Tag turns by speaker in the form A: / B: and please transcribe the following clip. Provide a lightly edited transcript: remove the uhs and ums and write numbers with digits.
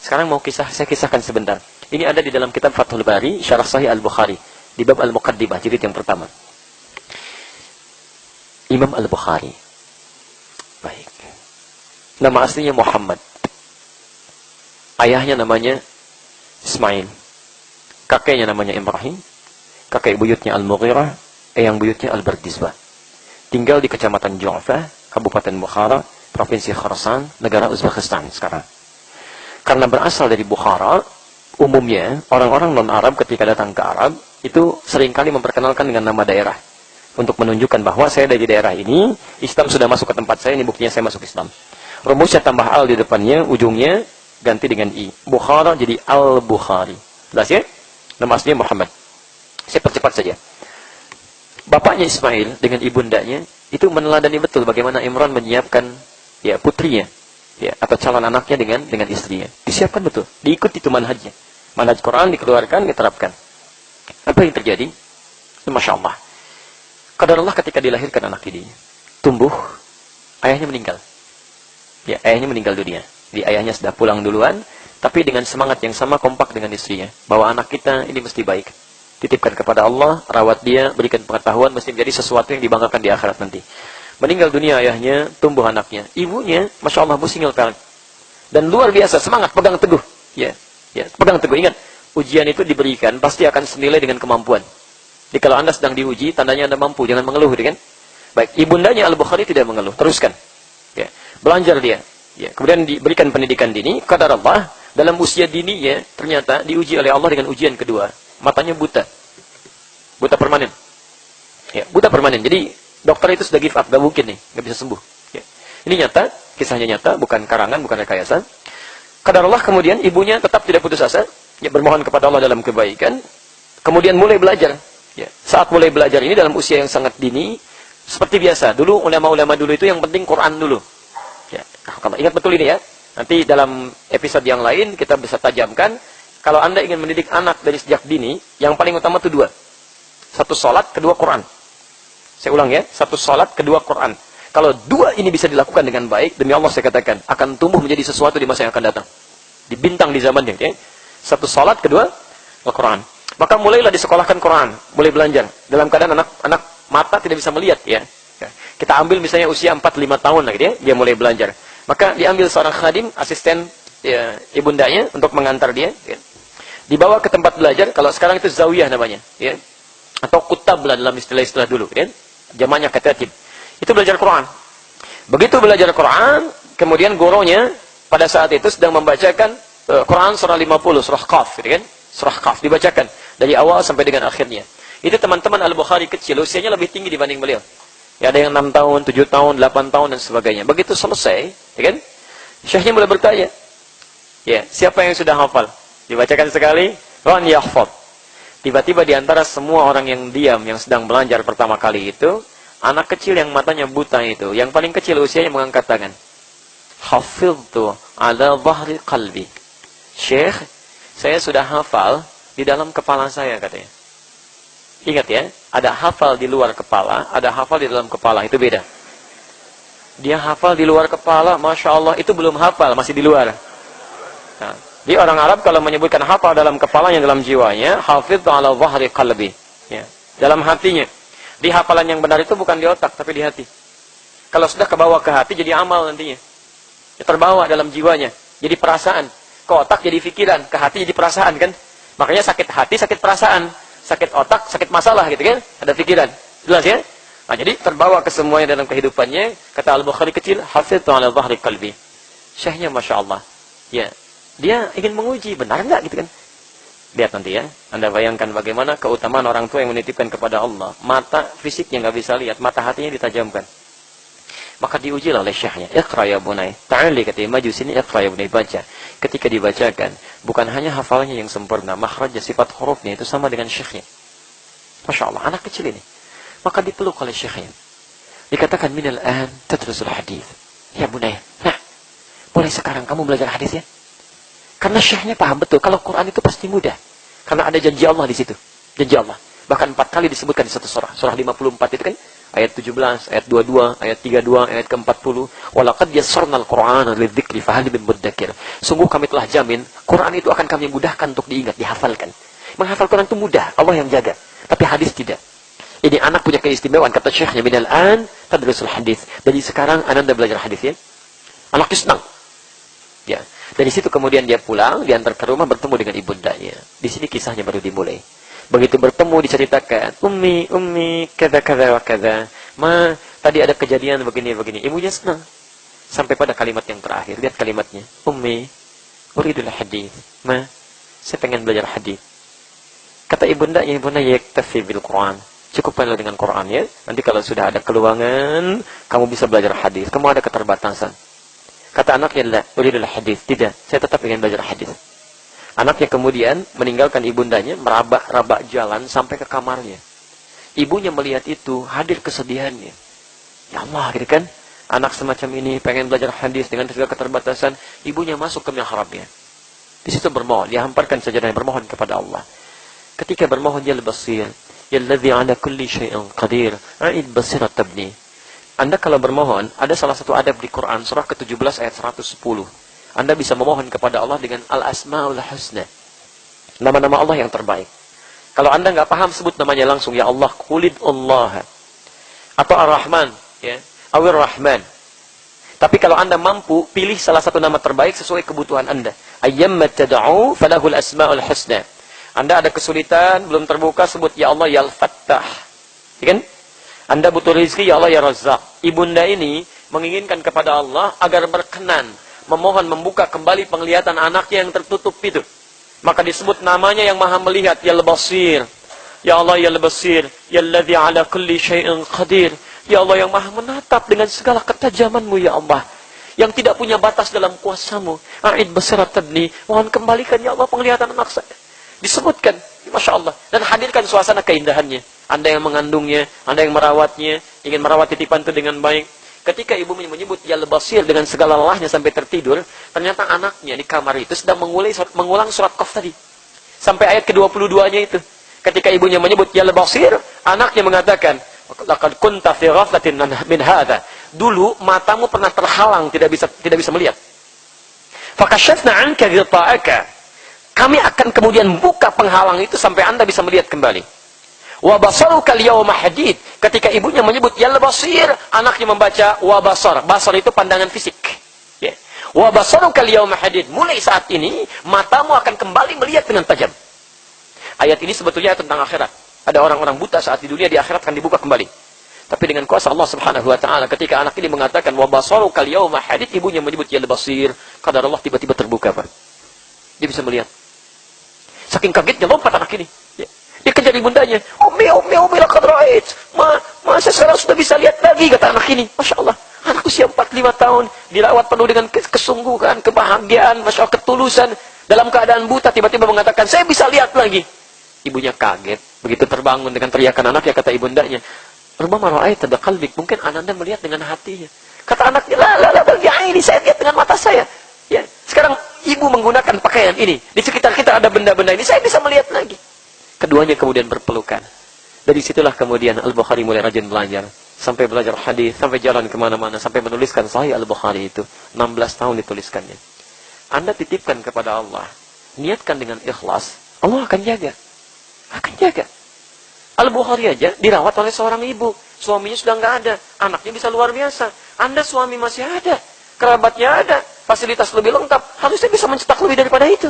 A: Sekarang saya kisahkan sebentar. Ini ada di dalam kitab Fathul Bari, Syarah Sahih Al-Bukhari, di bab Al-Muqaddimah, jilid yang pertama. Imam Al-Bukhari. Baik. Nama aslinya Muhammad. Ayahnya namanya Ismail. Kakeknya namanya Ibrahim. Kakek buyutnya Al-Mughirah, eyang buyutnya Al-Bardizbah. Tinggal di Kecamatan Ju'fa, Kabupaten Bukhara, Provinsi Khorasan, negara Uzbekistan sekarang. Karena berasal dari Bukhara, umumnya orang-orang non-Arab ketika datang ke Arab itu seringkali memperkenalkan dengan nama daerah untuk menunjukkan bahwa saya dari daerah ini, Islam sudah masuk ke tempat saya, ini buktinya saya masuk Islam. Rumusnya tambah al di depannya, ujungnya ganti dengan i. Bukhara jadi Al-Bukhari. Jelas ya? Nama aslinya Muhammad. Saya percepat saja. Bapaknya Ismail dengan ibundanya itu meneladani betul bagaimana Imran menyiapkan ya putrinya, ya atau calon anaknya dengan istrinya. Disiapkan betul, diikut itu manhajnya. Manhaj Quran dikeluarkan, diterapkan. Apa yang terjadi? Masya Allah. Qadarullah ketika dilahirkan anak ini, tumbuh, ayahnya meninggal. Ya, ayahnya meninggal dunia. Jadi ayahnya sudah pulang duluan, tapi dengan semangat yang sama kompak dengan istrinya, bahwa anak kita ini mesti baik. Titipkan kepada Allah, rawat dia, berikan pengetahuan, mesti menjadi sesuatu yang dibanggakan di akhirat nanti. Meninggal dunia ayahnya, tumbuh anaknya. Ibunya, Masya Allah, musingil perak. Dan luar biasa, semangat, pegang teguh. Ya, pegang teguh. Ingat, ujian itu diberikan, pasti akan senilai dengan kemampuan. Jadi kalau Anda sedang diuji, tandanya Anda mampu, jangan mengeluh, kan? Baik, ibundanya Al-Bukhari tidak mengeluh, teruskan. Ya, belajar dia. Ya, kemudian diberikan pendidikan dini, qadar Allah, dalam usia dininya, ternyata diuji oleh Allah dengan ujian kedua. Matanya buta. Buta permanen. Ya, buta permanen. Jadi dokter itu sudah give up, gak mungkin nih, gak bisa sembuh. Ya. Ini nyata, kisahnya nyata, bukan karangan, bukan rekayasa. Qadarullah kemudian ibunya tetap tidak putus asa, ya, bermohon kepada Allah dalam kebaikan. Kemudian mulai belajar. Ya. Saat mulai belajar ini dalam usia yang sangat dini, seperti biasa. Dulu ulama-ulama dulu itu yang penting Quran dulu. Ya. Kalau ingat betul ini ya. Nanti dalam episode yang lain kita bisa tajamkan. Kalau Anda ingin mendidik anak dari sejak dini, yang paling utama itu dua. Satu sholat, kedua Quran. Saya ulang ya, satu sholat, kedua Quran. Kalau dua ini bisa dilakukan dengan baik, demi Allah saya katakan, akan tumbuh menjadi sesuatu di masa yang akan datang. Di bintang di zamannya. Ya. Satu sholat, kedua Al-Quran. Maka mulailah disekolahkan Quran, mulai belajar. Dalam keadaan anak mata tidak bisa melihat. Ya. Kita ambil misalnya usia 4-5 tahun lagi, dia mulai belajar. Maka diambil seorang khadim, asisten ya, ibundanya untuk mengantar dia. Ya. Dibawa ke tempat belajar, kalau sekarang itu zawiyah namanya, ya. Atau kutab lah dalam istilah-istilah dulu, ya. Zamannya katatib. Itu belajar Quran. Begitu belajar Quran, kemudian goronya pada saat itu sedang membacakan Quran surah 50, surah Qaf, gitu kan? Surah Qaf dibacakan dari awal sampai dengan akhirnya. Itu teman-teman Al-Bukhari kecil, usianya lebih tinggi dibanding beliau. Ya, ada yang 6 tahun, 7 tahun, 8 tahun dan sebagainya. Begitu selesai, ya kan? Syekhnya mulai bertanya. Ya, siapa yang sudah hafal? Dibacakan sekali, wan yahfad. Tiba-tiba di antara semua orang yang diam, yang sedang belajar pertama kali itu, anak kecil yang matanya buta itu, yang paling kecil usianya mengangkat tangan. Hafidtu ala dhahri qalbi. Syekh, saya sudah hafal di dalam kepala saya, katanya. Ingat ya, ada hafal di luar kepala, ada hafal di dalam kepala, itu beda. Dia hafal di luar kepala, Masya Allah, itu belum hafal, masih di luar. Nah, di orang Arab kalau menyebutkan hafal dalam kepalanya, dalam jiwanya, hafidhu ala dhahri qalbi. Ya, dalam hatinya. Di hafalan yang benar itu bukan di otak, tapi di hati. Kalau sudah kebawa ke hati, jadi amal nantinya. Ya, terbawa dalam jiwanya, jadi perasaan. Ke otak jadi pikiran, ke hati jadi perasaan, kan? Makanya sakit hati, sakit perasaan. Sakit otak, sakit masalah, gitu kan? Ada pikiran. Jelas ya? Nah, jadi terbawa ke semuanya dalam kehidupannya. Kata Al-Bukhari kecil, hafidhu ala dhahri qalbi. Syekhnya Masya Allah. Ya, dia ingin menguji, benar enggak gitu kan? Lihat nanti ya. Anda bayangkan bagaimana keutamaan orang tua yang menitipkan kepada Allah. Mata fisiknya nggak bisa lihat, mata hatinya ditajamkan. Maka diujilah oleh syekhnya. Iqra ya bunai. Ta'ali katanya, maju sini, iqra ya bunai, baca. Ketika dibacakan, bukan hanya hafalnya yang sempurna, makhrajnya, sifat hurufnya itu sama dengan syekhnya. Masya Allah, anak kecil ini. Maka dipeluk oleh syekhnya. Dikatakan, minal an tadrusul hadith. Ya bunai, nah, mulai sekarang kamu belajar hadis ya. Karena syekhnya paham betul, kalau Quran itu pasti mudah. Karena ada janji Allah di situ. Janji Allah. Bahkan 4 kali disebutkan di satu surah. Surah 54 itu kan, Ayat 17, ayat 22, ayat 32, ayat ke-40. Walaqad yassarnal Qur'ana lidzikri fahal min muddakir. Sungguh kami telah jamin, Quran itu akan kami mudahkan untuk diingat, dihafalkan. Menghafal Quran itu mudah, Allah yang jaga. Tapi hadis tidak. Ini anak punya keistimewaan, kata syekhnya, minal an tadrusul hadis. Dari sekarang Anda belajar hadis ya. Anaknya senang. Ya. Dari situ kemudian dia pulang, diantar ke rumah, bertemu dengan ibundanya. Di sini kisahnya baru dimulai. Begitu bertemu diceritakan, ummi, kada wa kada. Ma, tadi ada kejadian begini. Ibunya senang. Sampai pada kalimat yang terakhir. Lihat kalimatnya. Ummi, uridul hadis. Ma, saya pengen belajar hadis. Kata ibundanya yaktafi bil Quran. Cukupkanlah dengan Quran ya. Nanti kalau sudah ada keluangan, kamu bisa belajar hadis. Kamu ada keterbatasan. Kata anaknya, la, uridul hadis. Tidak, saya tetap ingin belajar hadis. Anaknya kemudian meninggalkan ibundanya, meraba-raba jalan sampai ke kamarnya. Ibunya melihat itu, hadir kesedihannya. Ya Allah, gitu kan? Anak semacam ini pengen belajar hadis dengan segala keterbatasan. Ibunya masuk ke mihrabnya. Di situ bermohon, dia hamparkan sajadahnya, bermohon kepada Allah. Ketika bermohon, dia al-basir. Yalladzi ala kulli syai'in qadir. A'id basirat tabni. Anda kalau bermohon, ada salah satu adab di Quran, surah ke-17 ayat 110. Anda bisa memohon kepada Allah dengan Al-Asma'ul Husna. Nama-nama Allah yang terbaik. Kalau Anda nggak paham, sebut namanya langsung. Ya Allah, Qulid Allah. Atau Ar-Rahman. Ya. Awir Rahman. Tapi kalau Anda mampu, pilih salah satu nama terbaik sesuai kebutuhan Anda. Ayyamma tad'u falahul asma'ul husna. Anda ada kesulitan, belum terbuka, sebut Ya Allah, Ya Al-Fattah. Ya kan? Anda butuh rezeki, Ya Allah, Ya Razzaq. Ibunda ini menginginkan kepada Allah agar berkenan. Memohon membuka kembali penglihatan anaknya yang tertutup itu. Maka disebut namanya yang maha melihat. Ya Al-Basir. Ya Allah, Ya Al-Basir. Ya Alladhi ala kulli syai'in qadir. Ya Allah yang maha menatap dengan segala ketajamanmu, Ya Allah. Yang tidak punya batas dalam kuasamu. A'id basirat tabni. Mohon kembalikan, Ya Allah, penglihatan anak saya. Disebutkan. Masya Allah. Dan hadirkan suasana keindahannya. Anda yang mengandungnya. Anda yang merawatnya. Ingin merawat titipan itu dengan baik. Ketika ibu menyebut Ya Al-Basir dengan segala lelahnya sampai tertidur, ternyata anaknya di kamar itu sedang mengulang surat Qaf tadi. Sampai ayat ke-22-nya itu. Ketika ibunya menyebut Ya Al-Basir, anaknya mengatakan, laqad kunta fi ghaflatin min hadza. Dulu matamu pernah terhalang, tidak bisa melihat. Fakashafna 'anka ghita'aka. Kami akan kemudian buka penghalang itu sampai Anda bisa melihat kembali. Wa basaruka al-yawma hadid. Ketika ibunya menyebut Ya Al-Basir, anaknya membaca wa basar. Basar itu pandangan fisik. Ya. Wa basaruka al-yawma hadid. Mulai saat ini matamu akan kembali melihat dengan tajam. Ayat ini sebetulnya tentang akhirat. Ada orang-orang buta saat di dunia, di akhirat akan dibuka kembali. Tapi dengan kuasa Allah Subhanahu wa taala, ketika anak ini mengatakan wa basaruka al-yawma hadid, ibunya menyebut Ya Al-Basir, qadar Allah tiba-tiba terbuka, Pak. Dia bisa melihat. Saking kagetnya lompat anak ini. Ya. Dia kejar ibundanya. Ummi, laqad ra'ait. Masa sekarang sudah bisa lihat lagi, kata anak ini. Masya Allah. Anakku usia 4-5 tahun. Dirawat penuh dengan kesungguhan, kebahagiaan, Masya Allah, ketulusan. Dalam keadaan buta, tiba-tiba mengatakan, saya bisa lihat lagi. Ibunya kaget. Begitu terbangun dengan teriakan anaknya, kata ibundanya, Rubama ra'ait tada qalbik. Mungkin Anda melihat dengan hatinya. Kata anaknya, la, ini saya lihat dengan mata saya. Ya. Sekarang ibu menggunakan pakaian ini. Di sekitar kita ada benda-benda ini. Saya bisa melihat lagi. Keduanya kemudian berpelukan. Dari situlah kemudian Al-Bukhari mulai rajin belajar. Sampai belajar hadis, sampai jalan kemana-mana, sampai menuliskan Sahih Al-Bukhari itu. 16 tahun dituliskannya. Anda titipkan kepada Allah. Niatkan dengan ikhlas. Allah akan jaga. Akan jaga. Al-Bukhari aja dirawat oleh seorang ibu. Suaminya sudah nggak ada. Anaknya bisa luar biasa. Anda suami masih ada. Kerabatnya ada. Fasilitas lebih lengkap. Harusnya bisa mencetak lebih daripada itu.